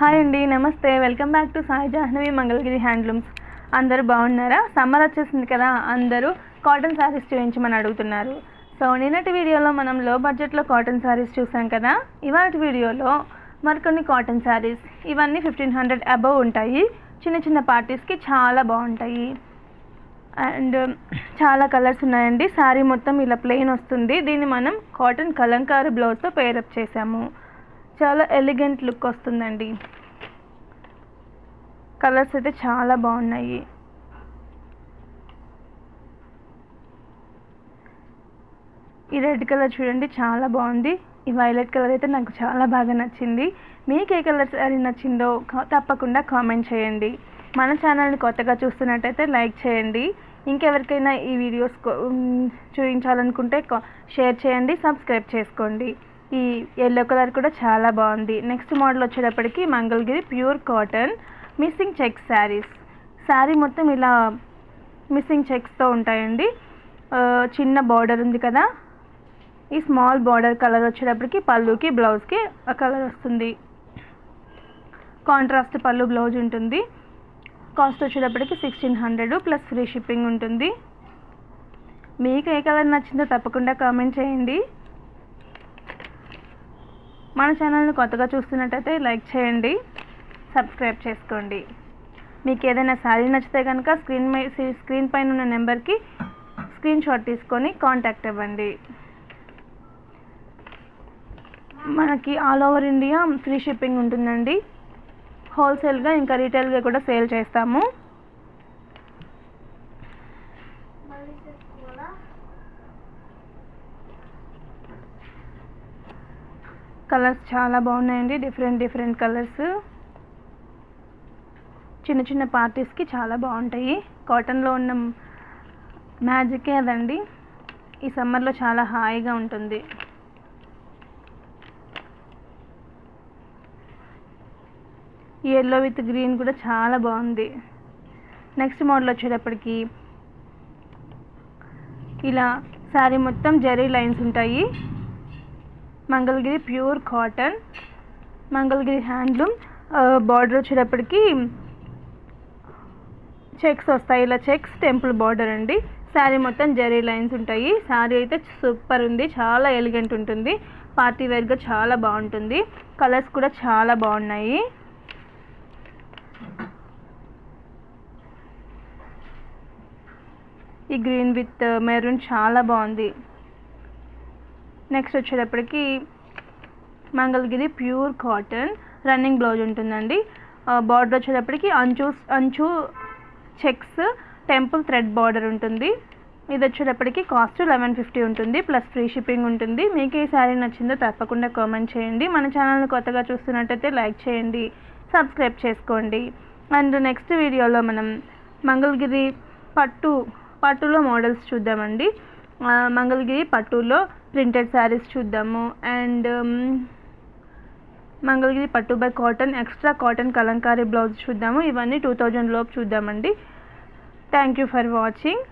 Hi అండి, నమస్తే. Welcome back to Sai Jahnavi Mangalagiri handlooms. అందరూ బాగున్నారా? సమ్మర్ వచ్చేసింది కదా, అందరూ కాటన్ శారీస్ చూపించమని అడుగుతున్నారు. సో నిన్నటి వీడియోలో మనం లో బడ్జెట్లో కాటన్ శారీస్ చూసాం కదా. ఇవాళ వీడియోలో మరికొన్ని కాటన్ శారీస్, ఇవన్నీ 1500 అబవ్ ఉంటాయి. చిన్న చిన్న పార్టీస్కి చాలా బాగుంటాయి అండ్ చాలా కలర్స్ ఉన్నాయండి. శారీ మొత్తం ఇలా ప్లెయిన్ వస్తుంది. దీన్ని మనం కాటన్ కలంకారీ బ్లౌజ్తో పేరప్ చేసాము. చాలా ఎలిగెంట్ లుక్ వస్తుందండి. కలర్స్ అయితే చాలా బాగున్నాయి. ఈ రెడ్ కలర్ చూడండి, చాలా బాగుంది. ఈ వైలెట్ కలర్ అయితే నాకు చాలా బాగా నచ్చింది. మీకు ఏ కలర్ సారీ నచ్చిందో తప్పకుండా కామెంట్ చేయండి. మన ఛానల్ని కొత్తగా చూస్తున్నట్టయితే లైక్ చేయండి. ఇంకెవరికైనా ఈ వీడియోస్ చూపించాలనుకుంటే షేర్ చేయండి, సబ్స్క్రైబ్ చేసుకోండి. ఈ ఎల్లో కలర్ కూడా చాలా బాగుంది. నెక్స్ట్ మోడల్ వచ్చేటప్పటికి Mangalagiri pure cotton missing checks saris. Sari మొత్తం ఇలా మిస్సింగ్ చెక్స్తో ఉంటాయండి. చిన్న బార్డర్ ఉంది కదా, ఈ స్మాల్ బార్డర్ కలర్ వచ్చేటప్పటికి పళ్ళుకి బ్లౌజ్కి ఆ కలర్ వస్తుంది. కాంట్రాస్ట్ పళ్ళు బ్లౌజ్ ఉంటుంది. కాస్ట్ వచ్చేటప్పటికి 1600 ప్లస్ ఫ్రీ షిప్పింగ్ ఉంటుంది. మీకు ఏ కలర్ నచ్చిందో తప్పకుండా కామెంట్ చేయండి. మన ఛానల్ని కొత్తగా చూస్తున్నట్టయితే లైక్ చేయండి, సబ్స్క్రైబ్ చేసుకోండి. మీకు ఏదైనా శారీ నచ్చితే కనుక స్క్రీన్ పైన ఉన్న నెంబర్కి స్క్రీన్ షాట్ తీసుకొని కాంటాక్ట్ అవ్వండి. మనకి all over India free shipping ఉంటుందండి. హోల్సేల్గా ఇంకా రీటైల్గా కూడా సేల్ చేస్తాము. కలర్స్ చాలా బాగున్నాయండి, డిఫరెంట్ కలర్స్. చిన్న చిన్న పార్టీస్కి చాలా బాగుంటాయి. కాటన్లో ఉన్న మ్యాజికే అదండి. ఈ సమ్మర్లో చాలా హాయిగా ఉంటుంది. ఈ ఎల్లో విత్ గ్రీన్ కూడా చాలా బాగుంది. నెక్స్ట్ మోడల్ వచ్చేటప్పటికి ఇలా శారీ మొత్తం జరీ లైన్స్ ఉంటాయి. Mangalagiri pure cotton, Mangalagiri handloom. Border వచ్చేటప్పటికి చెక్స్ వస్తాయి. ఇలా చెక్స్ టెంపుల్ బార్డర్ అండి. శారీ మొత్తం జరీ లైన్స్ ఉంటాయి. శారీ అయితే సూపర్ ఉంది, చాలా ఎలిగెంట్ ఉంటుంది. పార్టీ వేర్గా చాలా బాగుంటుంది. కలర్స్ కూడా చాలా బాగున్నాయి. ఈ గ్రీన్ విత్ మెరూన్ చాలా బాగుంది. నెక్స్ట్ వచ్చేటప్పటికి Mangalagiri pure cotton running blouse ఉంటుందండి. బార్డర్ వచ్చేటప్పటికి అంచు చెక్స్ టెంపుల్ థ్రెడ్ బార్డర్ ఉంటుంది. ఇది వచ్చేటప్పటికి కాస్ట్ 1150 ఉంటుంది, ప్లస్ ఫ్రీ షిప్పింగ్ ఉంటుంది. మీకు ఈ శారీ నచ్చిందో తప్పకుండా కామెంట్ చేయండి. మన ఛానల్ని కొత్తగా చూస్తున్నట్టయితే లైక్ చేయండి, సబ్స్క్రైబ్ చేసుకోండి. అండ్ నెక్స్ట్ వీడియోలో మనం మంగళగిరి పట్టులో మోడల్స్ చూద్దామండి. మంగళగిరి పట్టులో ప్రింటెడ్ శారీస్ చూద్దాము. అండ్ మంగళగిరి పట్టు by cotton extra cotton Kalamkari blouse చూద్దాము. ఇవన్నీ 2000 లోపు చూద్దామండి. Thank you for watching.